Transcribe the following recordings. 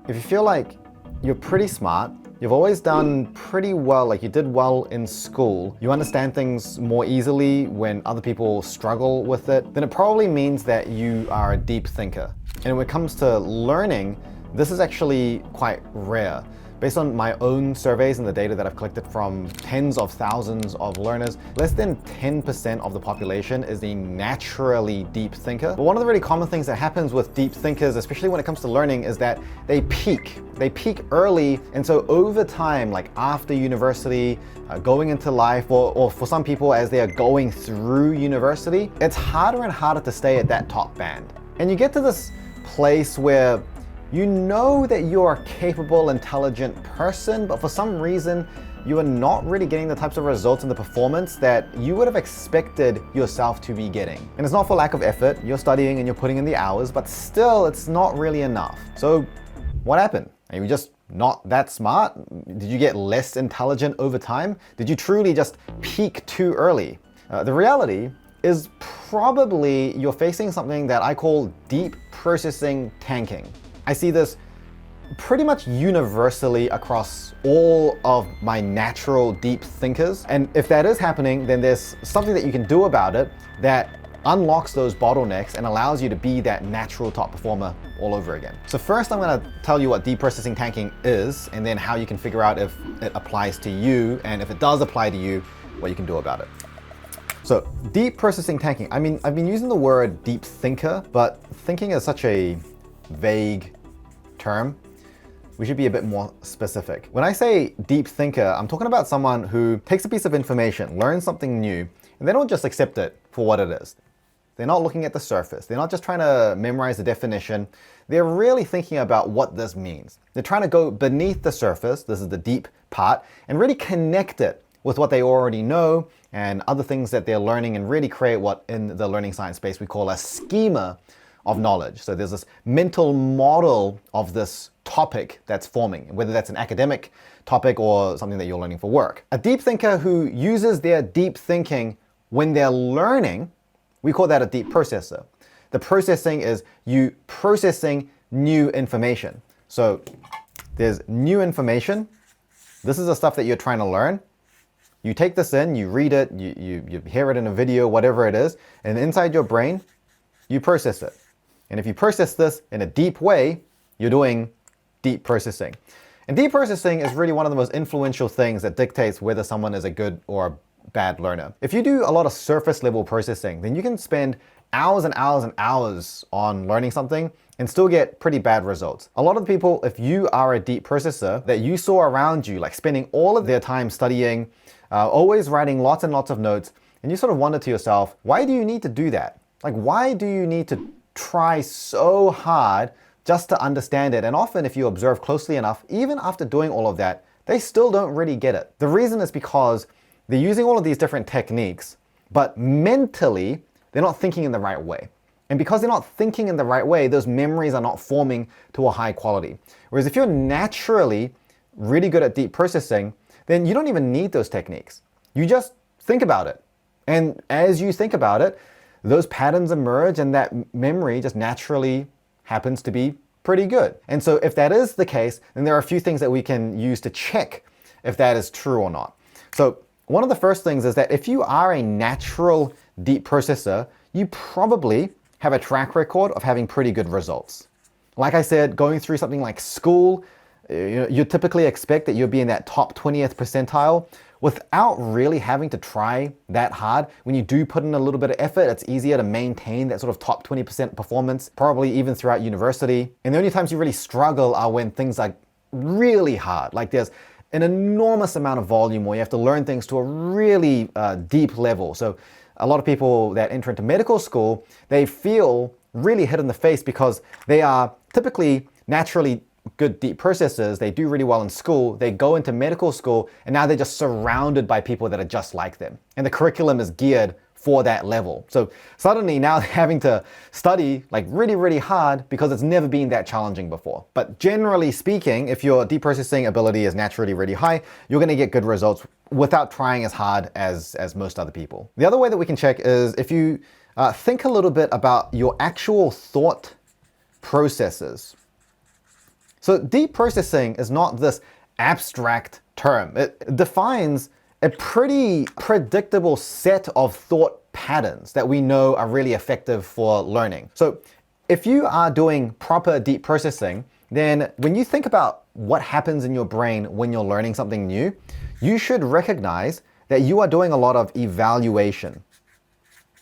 If you feel like you're pretty smart, you've always done pretty well, like you did well in school, you understand things more easily when other people struggle with it, then it probably means that you are a deep thinker. And when it comes to learning, this is actually quite rare. Based on my own surveys and the data that I've collected from tens of thousands of learners, less than 10% of the population is a naturally deep thinker. But one of the really common things that happens with deep thinkers, especially when it comes to learning, is that they peak. They peak early, and so over time, like after university, going into life, or for some people as they are going through university, it's harder and harder to stay at that top band. And you get to this place where you know that you're a capable, intelligent person, but for some reason, you are not really getting the types of results and the performance that you would have expected yourself to be getting. And it's not for lack of effort. You're studying and you're putting in the hours, but still, it's not really enough. So what happened? Are you just not that smart? Did you get less intelligent over time? Did you truly just peak too early? The reality is probably you're facing something that I call deep processing tanking. I see this pretty much universally across all of my natural deep thinkers. And if that is happening, then there's something that you can do about it that unlocks those bottlenecks and allows you to be that natural top performer all over again. So first I'm gonna tell you what deep processing tanking is, and then how you can figure out if it applies to you, and if it does apply to you, what you can do about it. So deep processing tanking, I mean, I've been using the word deep thinker, but thinking is such a vague term. We should be a bit more specific. When I say deep thinker, I'm talking about someone who takes a piece of information, learns something new, and they don't just accept it for what it is. They're not looking at the surface. They're not just trying to memorize the definition. They're really thinking about what this means. They're trying to go beneath the surface, this is the deep part, and really connect it with what they already know and other things that they're learning, and really create what in the learning science space we call a schema of knowledge. So there's this mental model of this topic that's forming, whether that's an academic topic or something that you're learning for work. A deep thinker who uses their deep thinking when they're learning, we call that a deep processor. The processing is you processing new information. So there's new information. This is the stuff that you're trying to learn. You take this in, you read it, you hear it in a video, whatever it is, and inside your brain, you process it. And if you process this in a deep way, you're doing deep processing. And deep processing is really one of the most influential things that dictates whether someone is a good or a bad learner. If you do a lot of surface level processing, then you can spend hours and hours and hours on learning something and still get pretty bad results. A lot of people, if you are a deep processor that you saw around you, like spending all of their time studying, always writing lots and lots of notes, and you sort of wonder to yourself, why do you need to do that? Like, why do you need to try so hard just to understand it? And often if you observe closely enough, even after doing all of that, they still don't really get it. The reason is because they're using all of these different techniques, but mentally, they're not thinking in the right way. And because they're not thinking in the right way, those memories are not forming to a high quality. Whereas if you're naturally really good at deep processing, then you don't even need those techniques. You just think about it. And as you think about it, those patterns emerge and that memory just naturally happens to be pretty good. And so if that is the case, then there are a few things that we can use to check if that is true or not. So one of the first things is that if you are a natural deep processor, you probably have a track record of having pretty good results. Like I said, going through something like school, you typically expect that you'll be in that top 20th percentile without really having to try that hard. When you do put in a little bit of effort, it's easier to maintain that sort of top 20% performance, probably even throughout university. And the only times you really struggle are when things are really hard, like there's an enormous amount of volume where you have to learn things to a really deep level. So a lot of people that enter into medical school, they feel really hit in the face because they are typically naturally good deep processors. They do really well in school. They go into medical school and now they're just surrounded by people that are just like them. And the curriculum is geared for that level. So suddenly now they're having to study like really, really hard because it's never been that challenging before. But generally speaking, if your deep processing ability is naturally really high, you're going to get good results without trying as hard as most other people. The other way that we can check is if you think a little bit about your actual thought processes. So deep processing is not this abstract term. It defines a pretty predictable set of thought patterns that we know are really effective for learning. So if you are doing proper deep processing, then when you think about what happens in your brain when you're learning something new, you should recognize that you are doing a lot of evaluation.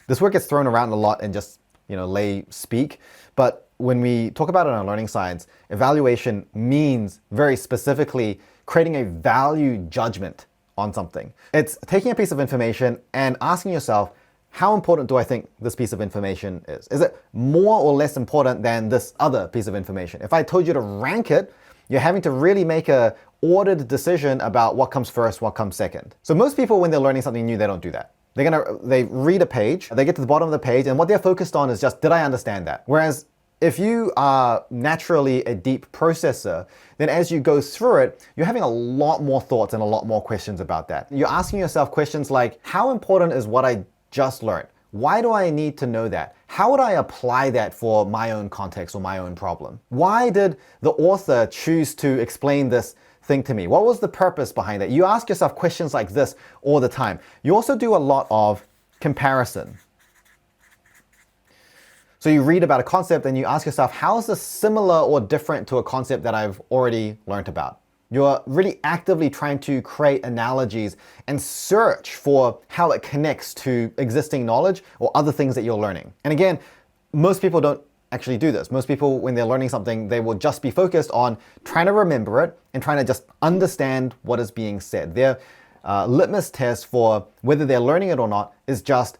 This word gets thrown around a lot in just, lay speak, but when we talk about it in learning science, evaluation means very specifically creating a value judgment on something. It's taking a piece of information and asking yourself, how important do I think this piece of information is? Is it more or less important than this other piece of information? If I told you to rank it, you're having to really make a ordered decision about what comes first, what comes second. So most people, when they're learning something new, they don't do that. They read a page, they get to the bottom of the page, and what they're focused on is just, did I understand that? Whereas if you are naturally a deep processor, then as you go through it, you're having a lot more thoughts and a lot more questions about that. You're asking yourself questions like, how important is what I just learned? Why do I need to know that? How would I apply that for my own context or my own problem? Why did the author choose to explain this thing to me? What was the purpose behind it? You ask yourself questions like this all the time. You also do a lot of comparison. So you read about a concept and you ask yourself, how is this similar or different to a concept that I've already learned about? You're really actively trying to create analogies and search for how it connects to existing knowledge or other things that you're learning. And again, most people don't actually do this. Most people, when they're learning something, they will just be focused on trying to remember it and trying to just understand what is being said. Their litmus test for whether they're learning it or not is just,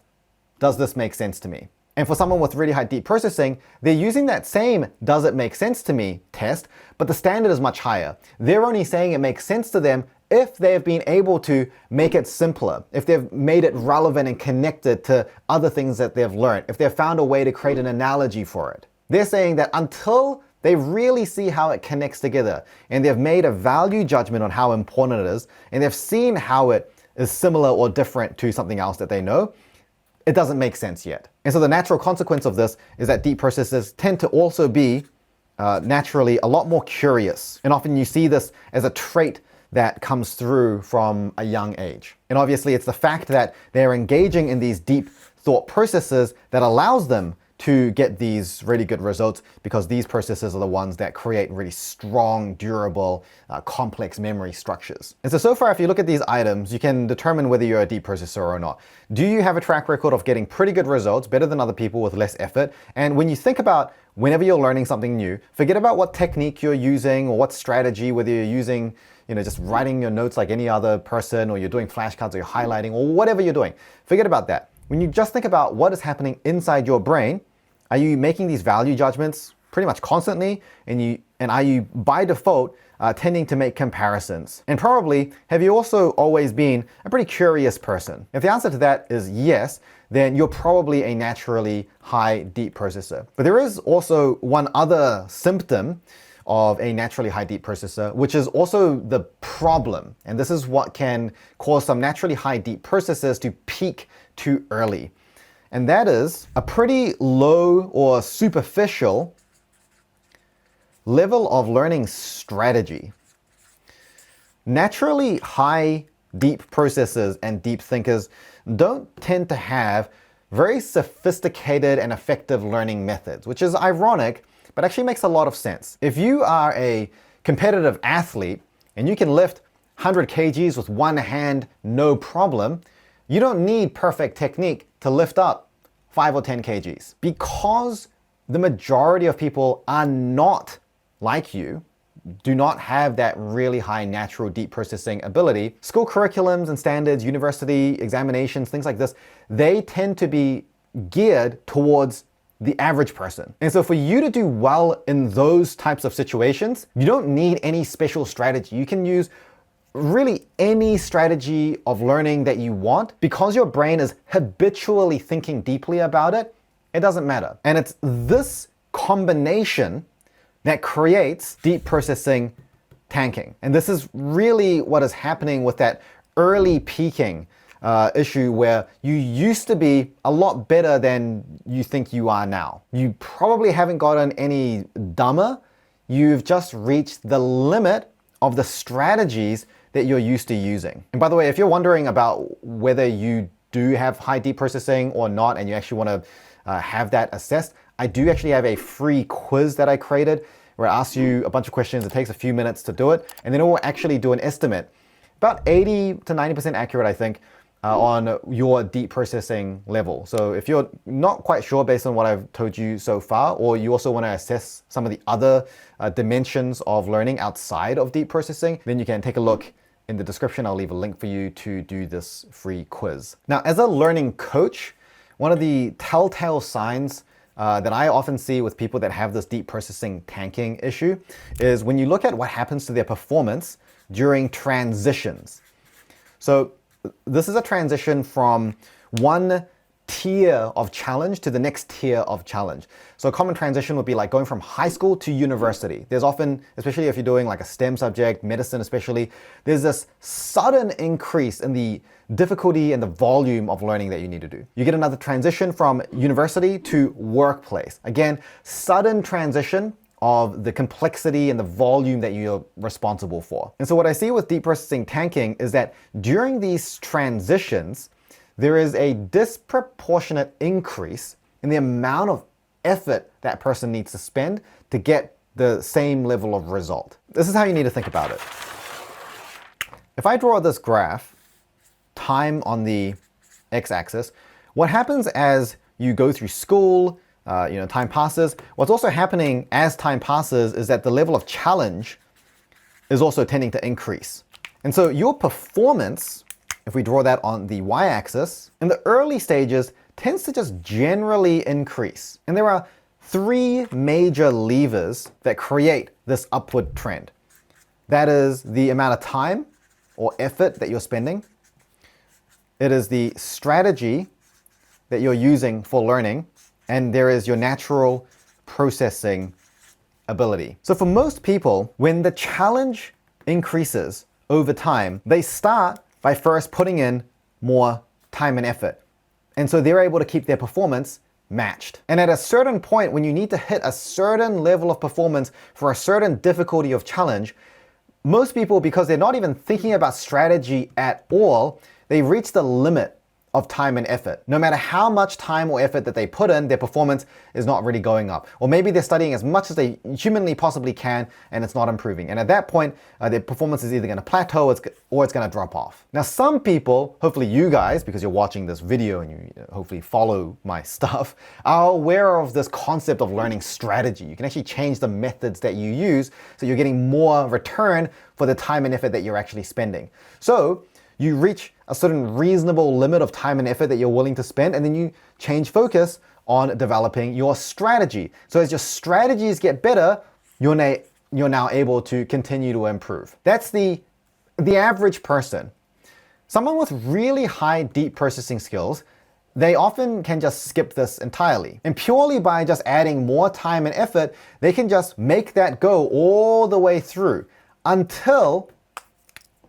does this make sense to me? And for someone with really high deep processing, they're using that same does it make sense to me test, but the standard is much higher. They're only saying it makes sense to them if they have been able to make it simpler, if they've made it relevant and connected to other things that they've learned, if they've found a way to create an analogy for it. They're saying that until they really see how it connects together and they've made a value judgment on how important it is and they've seen how it is similar or different to something else that they know, it doesn't make sense yet. And so the natural consequence of this is that deep processors tend to also be naturally a lot more curious. And often you see this as a trait that comes through from a young age. And obviously it's the fact that they're engaging in these deep thought processes that allows them to get these really good results, because these processes are the ones that create really strong, durable, complex memory structures. And so far, if you look at these items, you can determine whether you're a deep processor or not. Do you have a track record of getting pretty good results, better than other people with less effort? And when you think about whenever you're learning something new, forget about what technique you're using or what strategy, whether you're using just writing your notes like any other person, or you're doing flashcards or you're highlighting or whatever you're doing. Forget about that. When you just think about what is happening inside your brain, are you making these value judgments pretty much constantly? And are you by default tending to make comparisons? And probably, have you also always been a pretty curious person? If the answer to that is yes, then you're probably a naturally high deep processor. But there is also one other symptom of a naturally high deep processor, which is also the problem. And this is what can cause some naturally high deep processors to peak too early. And that is a pretty low or superficial level of learning strategy. Naturally high deep processors and deep thinkers don't tend to have very sophisticated and effective learning methods, which is ironic, but actually makes a lot of sense. If you are a competitive athlete and you can lift 100 kgs with one hand, no problem, you don't need perfect technique to lift up 5 or 10 kgs. Because the majority of people are not like you, do not have that really high natural deep processing ability, school curriculums and standards, university examinations, things like this, they tend to be geared towards the average person. And so for you to do well in those types of situations, you don't need any special strategy. You can use really any strategy of learning that you want. Because your brain is habitually thinking deeply about it, it doesn't matter. And it's this combination that creates deep processing tanking. And this is really what is happening with that early peaking issue, where you used to be a lot better than you think you are now. You probably haven't gotten any dumber. you've just reached the limit of the strategies that you're used to using. And by the way, if you're wondering about whether you do have high deep processing or not, and you actually want to have that assessed, I do actually have a free quiz that I created where I ask you a bunch of questions. It takes a few minutes to do it, and then it will actually do an estimate, about 80 to 90% accurate, I think, on your deep processing level. So if you're not quite sure based on what I've told you so far, or you also want to assess some of the other dimensions of learning outside of deep processing, then you can take a look in the description. I'll leave a link for you to do this free quiz. Now, as a learning coach, one of the telltale signs that I often see with people that have this deep processing tanking issue is when you look at what happens to their performance during transitions. So this is a transition from one tier of challenge to the next tier of challenge. So a common transition would be like going from high school to university. There's often, especially if you're doing like a STEM subject, medicine especially, there's this sudden increase in the difficulty and the volume of learning that you need to do. You get another transition from university to workplace. Again, sudden transition of the complexity and the volume that you're responsible for. And so what I see with deep processing tanking is that during these transitions, there is a disproportionate increase in the amount of effort that person needs to spend to get the same level of result. This is how you need to think about it. If I draw this graph, time on the x-axis, what happens as you go through school, time passes, what's also happening as time passes is that the level of challenge is also tending to increase. And so your performance, if we draw that on the y-axis, in the early stages tends to just generally increase. And there are three major levers that create this upward trend. That is the amount of time or effort that you're spending. It is the strategy that you're using for learning, and there is your natural processing ability. So for most people, when the challenge increases over time, they start by first putting in more time and effort. And so they're able to keep their performance matched. And at a certain point, when you need to hit a certain level of performance for a certain difficulty of challenge, most people, because they're not even thinking about strategy at all, they reach the limit of time and effort. No matter how much time or effort that they put in, their performance is not really going up. Or maybe they're studying as much as they humanly possibly can and it's not improving. And at that point, their performance is either gonna plateau or it's gonna drop off. Now, some people, hopefully you guys, because you're watching this video and you hopefully follow my stuff, are aware of this concept of learning strategy. You can actually change the methods that you use so you're getting more return for the time and effort that you're actually spending. So you reach a certain reasonable limit of time and effort that you're willing to spend, and then you change focus on developing your strategy. So as your strategies get better, you're now able to continue to improve. That's the average person. Someone with really high deep processing skills, they often can just skip this entirely. And purely by just adding more time and effort, they can just make that go all the way through until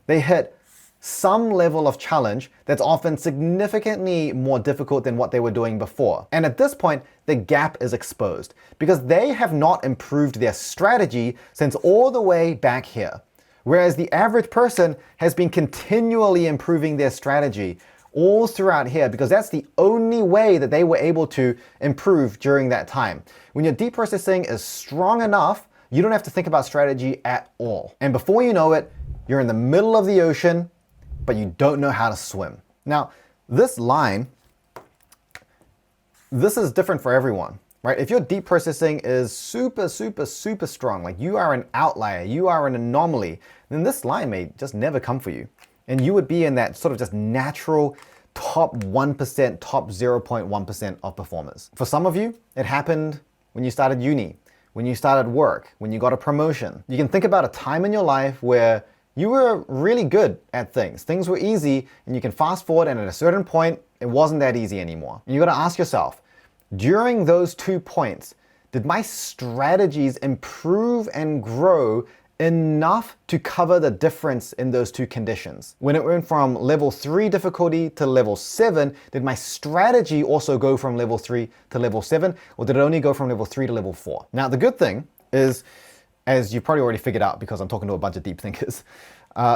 they hit some level of challenge that's often significantly more difficult than what they were doing before. And at this point, the gap is exposed because they have not improved their strategy since all the way back here. Whereas the average person has been continually improving their strategy all throughout here because that's the only way that they were able to improve during that time. When your deep processing is strong enough, you don't have to think about strategy at all. And before you know it, you're in the middle of the ocean, but you don't know how to swim. Now, this line, this is different for everyone, right? If your deep processing is super, super, super strong, like you are an outlier, you are an anomaly, then this line may just never come for you. And you would be in that sort of just natural top 1%, top 0.1% of performers. For some of you, it happened when you started uni, when you started work, when you got a promotion. You can think about a time in your life where you were really good at things. Things were easy, and you can fast forward, and at a certain point, it wasn't that easy anymore. And you gotta ask yourself, during those 2 points, did my strategies improve and grow enough to cover the difference in those two conditions? When it went from level 3 difficulty to level 7, did my strategy also go from level 3 to level 7, or did it only go from level 3 to level 4? Now, the good thing is, as you've probably already figured out because I'm talking to a bunch of deep thinkers,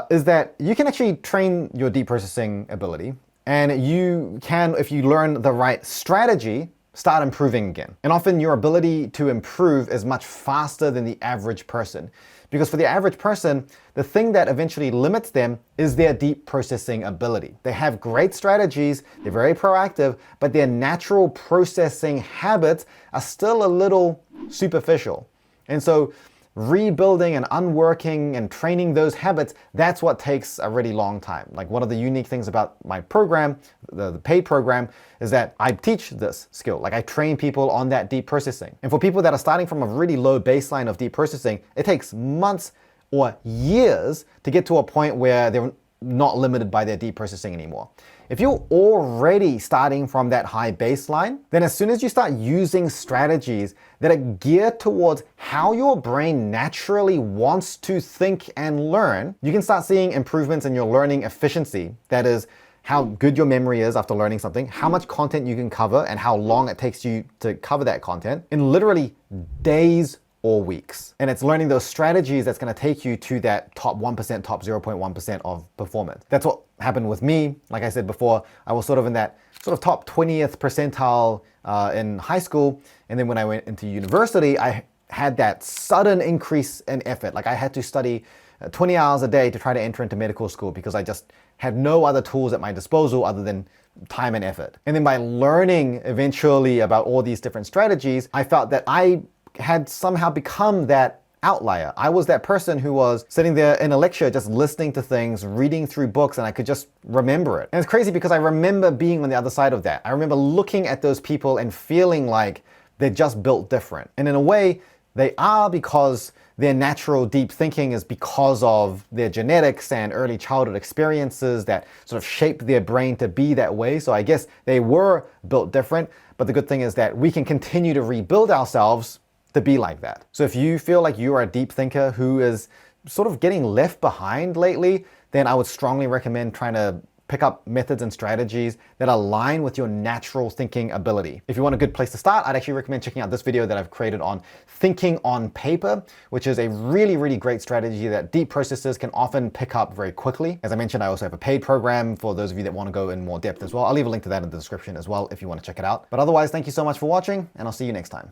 is that you can actually train your deep processing ability, and you can, if you learn the right strategy, start improving again. And often your ability to improve is much faster than the average person. Because for the average person, the thing that eventually limits them is their deep processing ability. They have great strategies, they're very proactive, but their natural processing habits are still a little superficial. And so rebuilding and unworking and training those habits, that's what takes a really long time. Like, one of the unique things about my program, the paid program, is that I teach this skill. Like, I train people on that deep processing. And for people that are starting from a really low baseline of deep processing, it takes months or years to get to a point where they're not limited by their deep processing anymore. If you're already starting from that high baseline, then as soon as you start using strategies that are geared towards how your brain naturally wants to think and learn, you can start seeing improvements in your learning efficiency. That is, how good your memory is after learning something, how much content you can cover, and how long it takes you to cover that content in literally days or weeks. And it's learning those strategies that's going to take you to that top 1%, top 0.1% of performance. That's what happened with me. Like I said before, I was sort of in that sort of top 20th percentile in high school. And then when I went into university, I had that sudden increase in effort. Like, I had to study 20 hours a day to try to enter into medical school because I just had no other tools at my disposal other than time and effort. And then by learning eventually about all these different strategies, I felt that I had somehow become that outlier. I was that person who was sitting there in a lecture just listening to things, reading through books, and I could just remember it. And it's crazy because I remember being on the other side of that. I remember looking at those people and feeling like they're just built different. And in a way, they are, because their natural deep thinking is because of their genetics and early childhood experiences that sort of shaped their brain to be that way. So I guess they were built different. But the good thing is that we can continue to rebuild ourselves to be like that. So if you feel like you are a deep thinker who is sort of getting left behind lately, then I would strongly recommend trying to pick up methods and strategies that align with your natural thinking ability. If you want a good place to start, I'd actually recommend checking out this video that I've created on thinking on paper, which is a really, really great strategy that deep processors can often pick up very quickly. As I mentioned, I also have a paid program for those of you that want to go in more depth as well. I'll leave a link to that in the description as well if you want to check it out. But otherwise, thank you so much for watching, and I'll see you next time.